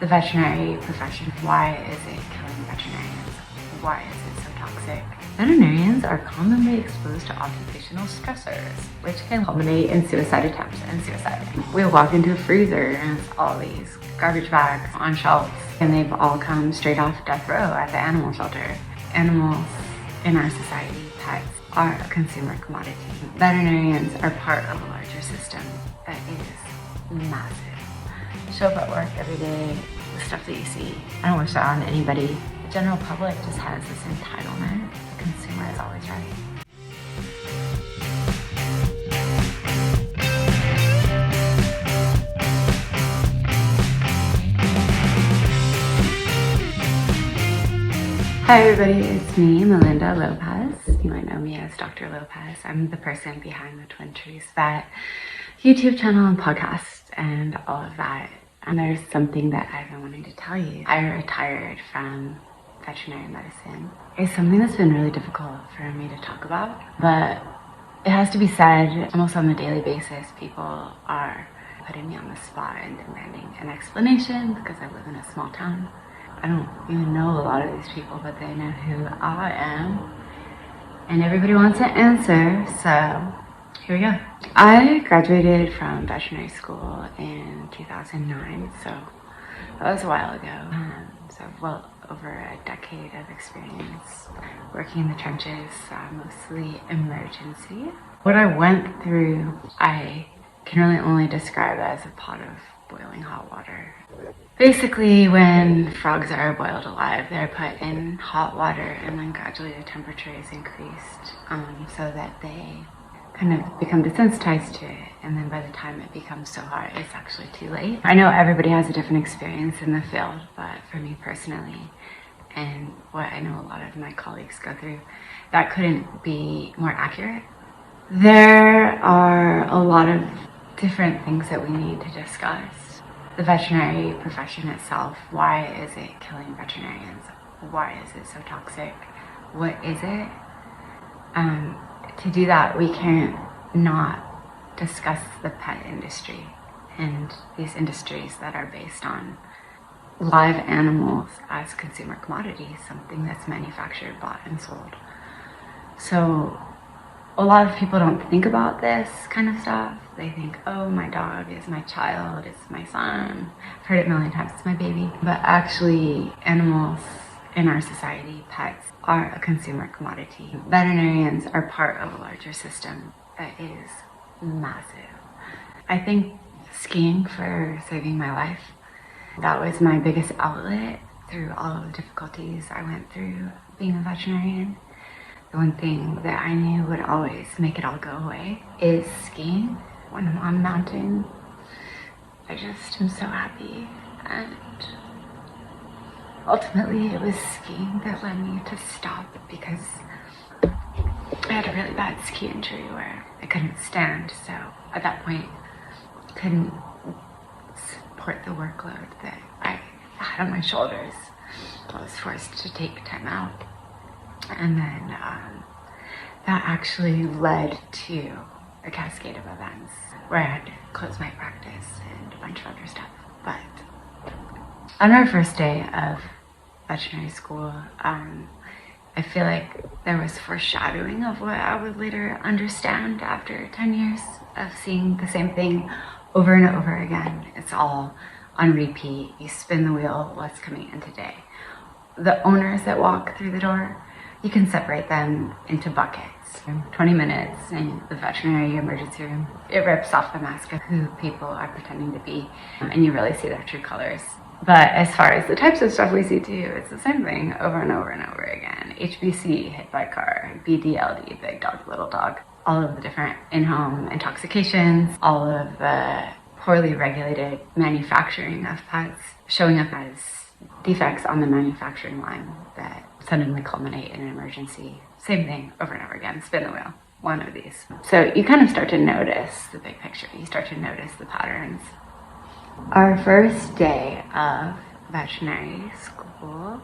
The veterinary profession, why is it killing veterinarians? Why is it so toxic? Veterinarians are commonly exposed to occupational stressors, which can culminate in suicide attempts and suicide. We walk into a freezer and it's all these garbage bags on shelves, and they've all come straight off death row at the animal shelter. Animals in our society, pets, are a consumer commodity. Veterinarians are part of a larger system that is massive. Show up at work every day, the stuff that you see. I don't wish that on anybody. The general public just has this entitlement. The consumer is always right. Hi everybody, it's me, Melinda Lopez. You might know me as Dr. Lopez. I'm the person behind the Twin Trees Vet YouTube channel and podcast and all of that. And there's something that I've been wanting to tell you. I retired from veterinary medicine. It's something that's been really difficult for me to talk about, but it has to be said almost on a daily basis. People are putting me on the spot and demanding an explanation because I live in a small town. I don't even know a lot of these people, but they know who I am. And everybody wants an answer, so here we go. I graduated from veterinary school in 2009, so that was a while ago. So well over a decade of experience working in the trenches, mostly emergency. What I went through, I can really only describe as a pot of boiling hot water. Basically, when frogs are boiled alive, they're put in hot water and then gradually the temperature is increased so that they kind of become desensitized to it, and then by the time it becomes so hot, it's actually too late. I know everybody has a different experience in the field, but for me personally, and what I know a lot of my colleagues go through, that couldn't be more accurate. There are a lot of different things that we need to discuss. The veterinary profession itself, why is it killing veterinarians? Why is it so toxic? What is it? To do that, we can't not discuss the pet industry and these industries that are based on live animals as consumer commodities, something that's manufactured, bought, and sold. So a lot of people don't think about this kind of stuff. They think, oh, my dog is my child, it's my son. I've heard it a million times, it's my baby. But actually, animals in our society, pets, are a consumer commodity. Veterinarians are part of a larger system that is massive. I think skiing for saving my life, that was my biggest outlet through all of the difficulties I went through being a veterinarian. The one thing that I knew would always make it all go away is skiing. When I'm on a mountain, I just am so happy. And ultimately, it was skiing that led me to stop because I had a really bad ski injury where I couldn't stand. So at that point, I couldn't support the workload that I had on my shoulders. I was forced to take time out. And then that actually led to a cascade of events where I had to close my practice and a bunch of other stuff. But on our first day of veterinary school, I feel like there was foreshadowing of what I would later understand after 10 years of seeing the same thing over and over again. It's all on repeat. You spin the wheel, what's coming in today. The owners that walk through the door, you can separate them into buckets. 20 minutes in the veterinary emergency room, it rips off the mask of who people are pretending to be, and you really see their true colors. But as far as the types of stuff we see too, it's the same thing over and over and over again. HBC, hit by car, BDLD, big dog, little dog, all of the different in-home intoxications, all of the poorly regulated manufacturing of pets showing up as defects on the manufacturing line that suddenly culminate in an emergency. Same thing over and over again, spin the wheel, one of these. So you kind of start to notice the big picture. You start to notice the patterns. Our first day of veterinary school,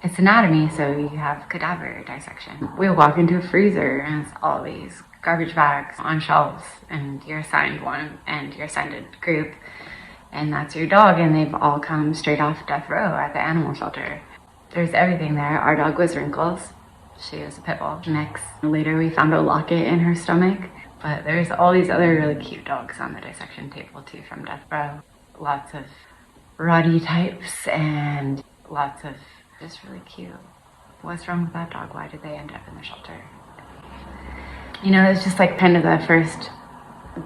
it's anatomy, so you have cadaver dissection. We walk into a freezer and it's all these garbage bags on shelves, and you're assigned one and you're assigned a group. and that's your dog, and they've all come straight off death row at the animal shelter. There's everything there. Our dog was Wrinkles. She was a pit bull mix. Later we found a locket in her stomach, but there's all these other really cute dogs on the dissection table too from death row. Lots of ruddy types and lots of just really cute. What's wrong with that dog? Why did they end up in the shelter? You know, it's just like kind of the first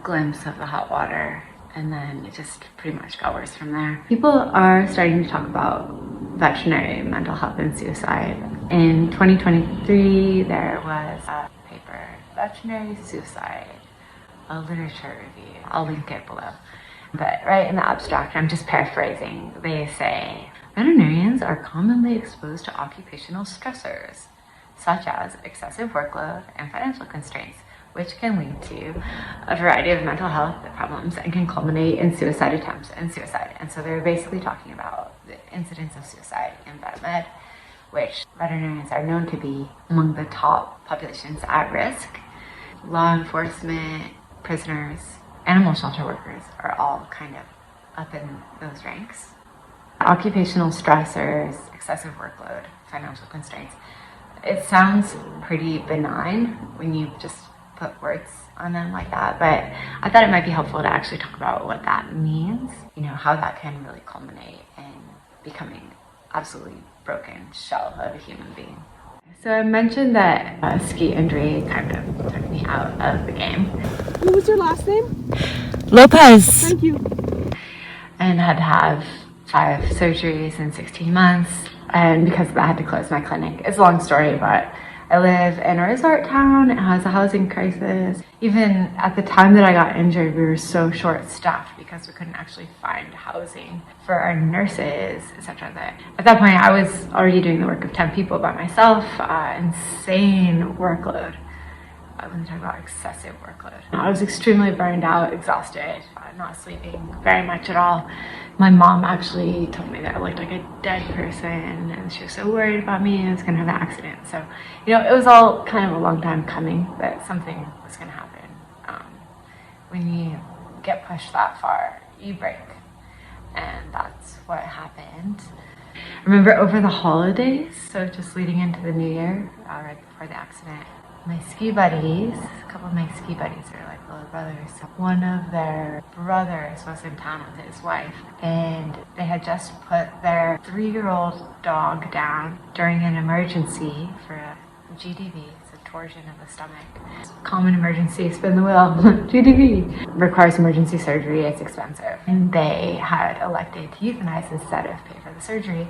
glimpse of the hot water, and then it just pretty much got worse from there. People are starting to talk about veterinary mental health and suicide. In 2023, there was a paper, Veterinary Suicide, a literature review. I'll link it below. But right in the abstract, I'm just paraphrasing, they say, veterinarians are commonly exposed to occupational stressors, such as excessive workload and financial constraints, which can lead to a variety of mental health problems and can culminate in suicide attempts and suicide. And so they're basically talking about the incidence of suicide in vet med, which veterinarians are known to be among the top populations at risk. Law enforcement, prisoners, animal shelter workers are all kind of up in those ranks. Occupational stressors, excessive workload, financial constraints. It sounds pretty benign when you just put words on them like that, but I thought it might be helpful to actually talk about what that means, you know, how that can really culminate in becoming absolutely broken shell of a human being. So I mentioned that a ski injury kind of took me out of the game. What was your last name? Lopez. Thank you. And had to have 5 surgeries in 16 months. And because of that, I had to close my clinic. It's a long story, but I live in a resort town. It has a housing crisis. Even at the time that I got injured, we were so short-staffed because we couldn't actually find housing for our nurses, etc. At that point, I was already doing the work of 10 people by myself. Insane workload. When they talk about excessive workload, I was extremely burned out, exhausted, not sleeping very much at all. My mom actually told me that I looked like a dead person, and she was so worried about me I was gonna have an accident. So, you know, it was all kind of a long time coming that something was gonna happen. When you get pushed that far, you break, and that's what happened. I remember over the holidays, so just leading into the new year, right before the accident, my ski buddies, a couple of my ski buddies are like little brothers. One of their brothers was in town with his wife, and they had just put their 3-year-old dog down during an emergency for a GDV, it's a torsion of the stomach. Common emergency, spin the wheel, GDV. Requires emergency surgery, it's expensive. And they had elected to euthanize instead of pay for the surgery.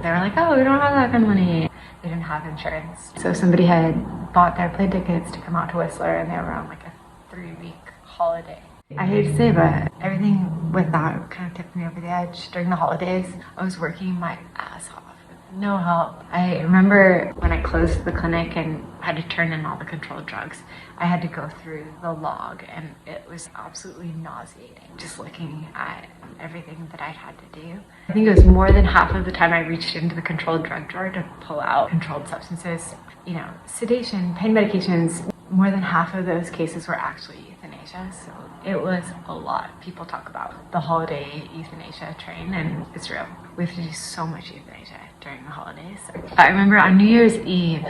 They were like, oh, we don't have that kind of money. They didn't have insurance. So somebody had bought their plane tickets to come out to Whistler, and they were on like a 3-week holiday. I hate to say, but everything with that kind of tipped me over the edge. During the holidays, I was working my ass off with no help. I remember when I closed the clinic and had to turn in all the controlled drugs, I had to go through the log, and it was absolutely nauseating just looking at everything that I'd had to do. I think it was more than half of the time I reached into the controlled drug drawer to pull out controlled substances. You know, sedation, pain medications, more than half of those cases were actually euthanasia. So it was a lot. People talk about the holiday euthanasia train, and it's real. We have to do so much euthanasia during the holidays. I remember on New Year's Eve,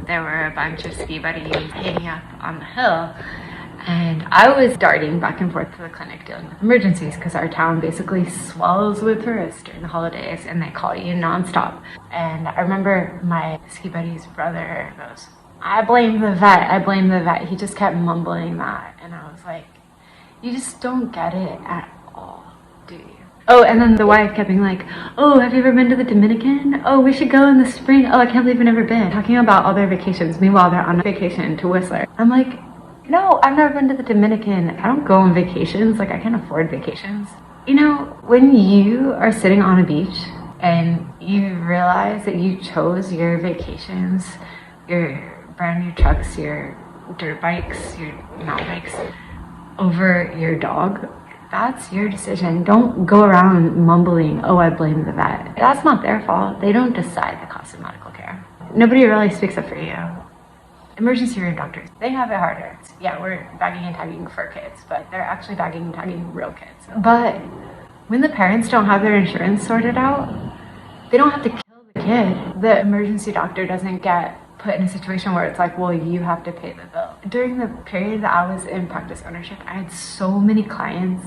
there were a bunch of ski buddies hanging up on the hill, and I was darting back and forth to the clinic dealing with emergencies because our town basically swells with tourists during the holidays, and they call you nonstop. And I remember my ski buddy's brother goes, I blame the vet, I blame the vet. He just kept mumbling that, and I was like, you just don't get it at all, do you? Oh, and then the wife kept being like, oh, have you ever been to the Dominican? Oh, we should go in the spring. Oh, I can't believe we've never been. Talking about all their vacations. Meanwhile, they're on vacation to Whistler. I'm like, no, I've never been to the Dominican. I don't go on vacations. Like, I can't afford vacations. You know, when you are sitting on a beach and you realize that you chose your vacations, your brand new trucks, your dirt bikes, your mountain bikes, over your dog, that's your decision. Don't go around mumbling, oh, I blame the vet. That's not their fault. They don't decide the cost of medical care. Nobody really speaks up for you. Emergency room doctors, they have it harder. Yeah, we're bagging and tagging for kids, but they're actually bagging and tagging real kids. But When the parents don't have their insurance sorted out, they don't have to kill the kid. The emergency doctor doesn't get put in a situation where it's like, well, you have to pay the bill. During the period that I was in practice ownership, I had so many clients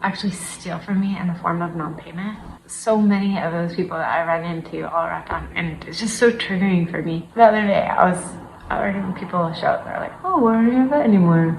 actually steal from me in the form of non-payment. So many of those people that I ran into all around town, and it's just so triggering for me. The other day, I was having people show up, they're like, oh, why don't you have that anymore?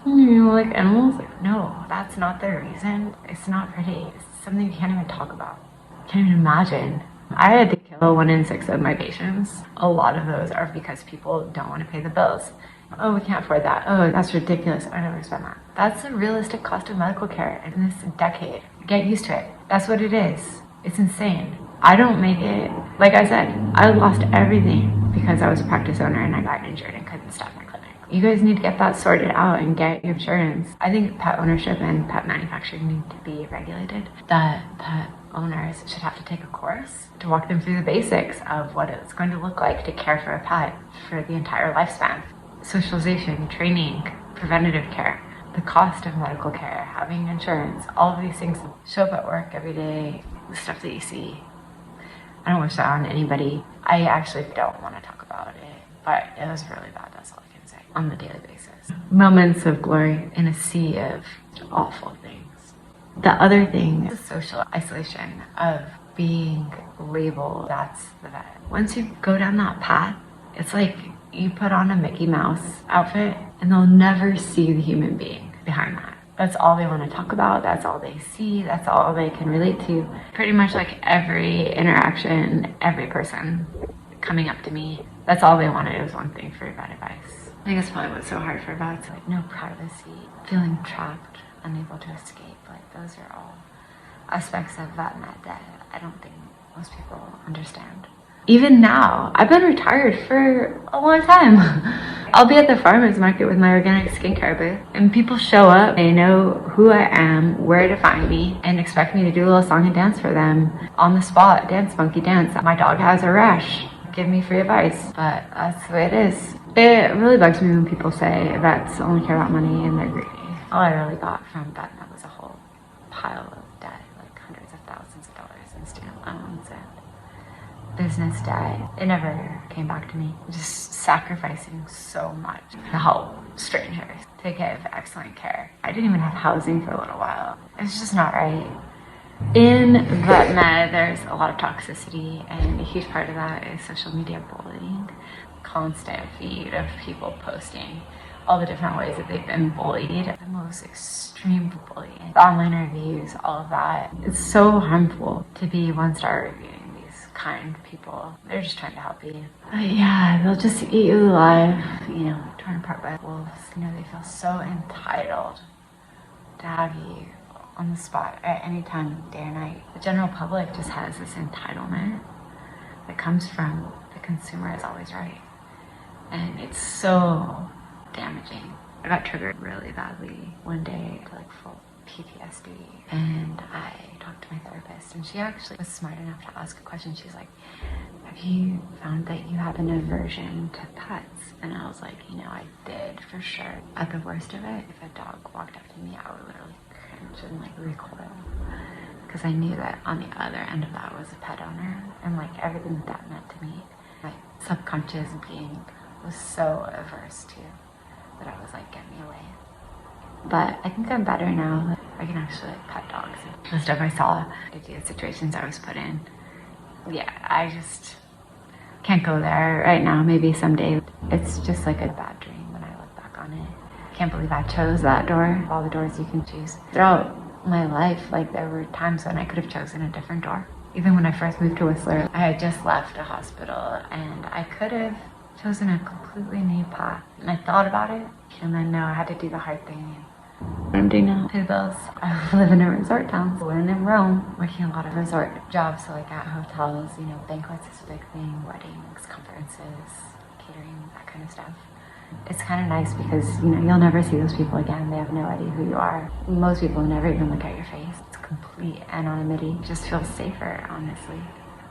You like animals? Like, no, that's not the reason. It's not pretty. It's something you can't even talk about. Can't even imagine. I had to kill 1 in 6 of my patients. A lot of those are because people don't want to pay the bills. Oh, we can't afford that. Oh, that's ridiculous. I never spend that. That's the realistic cost of medical care in this decade. Get used to it. That's what it is. It's insane. I don't make it. Like I said, I lost everything because I was a practice owner and I got injured and couldn't staff my clinic. You guys need to get that sorted out and get your insurance. I think pet ownership and pet manufacturing need to be regulated. That pet owners should have to take a course to walk them through the basics of what it's going to look like to care for a pet for the entire lifespan. Socialization, training, preventative care, the cost of medical care, having insurance, all of these things show up at work every day, the stuff that you see. I don't wish that on anybody. I actually don't want to talk about it, but it was really bad, that's all I can say, on the daily basis. Moments of glory in a sea of awful things. The other thing is social isolation of being labeled, that's the vet. Once you go down that path, it's like you put on a Mickey Mouse outfit and they'll never see the human being behind that. That's all they want to talk about. That's all they see. That's all they can relate to. Pretty much like every interaction, every person coming up to me, that's all they wanted was one thing for vet advice. I think that's probably what's so hard for vets, like no privacy, feeling trapped, unable to escape. Like those are all aspects of vet med that I don't think most people understand. Even now, I've been retired for a long time. I'll be at the farmer's market with my organic skincare booth, and people show up, they know who I am, where to find me, and expect me to do a little song and dance for them on the spot, dance monkey dance. My dog has a rash, give me free advice, but that's the way it is. It really bugs me when people say vets only care about money and they're greedy. All I really got from VetNet was a whole pile of debt, like hundreds of thousands of dollars in student loans and business debt. It never came back to me. Just sacrificing so much to help strangers, to give excellent care. I didn't even have housing for a little while. It's just not right. In vet med, there's a lot of toxicity, and a huge part of that is social media bullying. Constant feed of people posting all the different ways that they've been bullied, the most extreme bullying, the online reviews, all of that. It's so harmful to be one-star reviewing kind people. They're just trying to help you. But yeah, they'll just eat you alive, torn apart by wolves. They feel so entitled to have you on the spot at any time, day or night. The general public just has this entitlement that comes from the consumer is always right. And it's so damaging. I got triggered really badly one day to full PTSD, and I talked to my therapist, and she actually was smart enough to ask a question. She's like, have you found that you have an aversion to pets? And I was like, I did for sure. At the worst of it, if a dog walked up to me, I would literally cringe and recoil, because I knew that on the other end of that was a pet owner, and everything that meant to me, my subconscious being was so averse to that I was like, get me away. But I think I'm better now. I can actually pet dogs. The stuff I saw, the situations I was put in. Yeah, I just can't go there right now. Maybe someday. It's just like a bad dream when I look back on it. I can't believe I chose that door. All the doors you can choose. Throughout my life, there were times when I could have chosen a different door. Even when I first moved to Whistler, I had just left a hospital, and I could have chosen a completely new path. And I thought about it, and then no, I had to do the hard thing. What I'm doing now, pay the bills. I live in a resort town, living in Rome, working a lot of resort jobs, so at hotels, banquets is a big thing, weddings, conferences, catering, that kind of stuff. It's kind of nice because, you'll never see those people again. They have no idea who you are. Most people never even look at your face. It's complete anonymity. It just feels safer, honestly.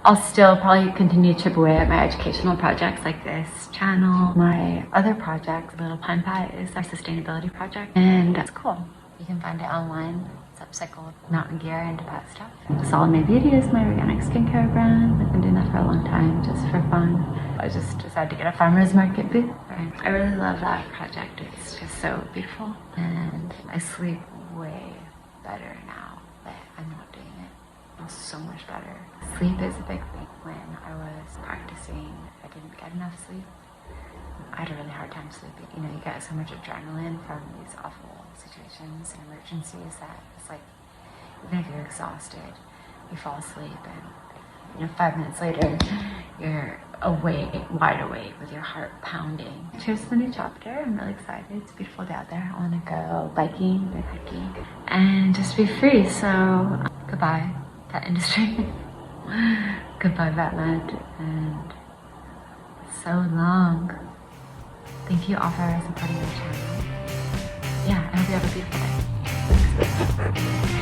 I'll still probably continue to chip away at my educational projects like this channel. My other project, Little Pine Pet, is our sustainability project, and it's cool. You can find it online. upcycled mountain gear into that stuff. Solomé Beauty is my organic skincare brand. I've been doing that for a long time, just for fun. I just decided to get a farmer's market booth. I really love that project. It's just so beautiful. And I sleep way better now that I'm not doing it. I'm so much better. Sleep is a big thing. When I was practicing, I didn't get enough sleep. I had a really hard time sleeping. You know, you get so much adrenaline from these awful situations and emergencies that it's like, even if you're exhausted, you fall asleep and 5 minutes later, you're awake, wide awake with your heart pounding. Cheers to the new chapter. I'm really excited. It's a beautiful day out there. I want to go biking or hiking and just be free. So goodbye, pet industry. Goodbye, Vetland. And so long. Thank you all for supporting my channel. Yeah, I hope you have a beautiful day. Thanks.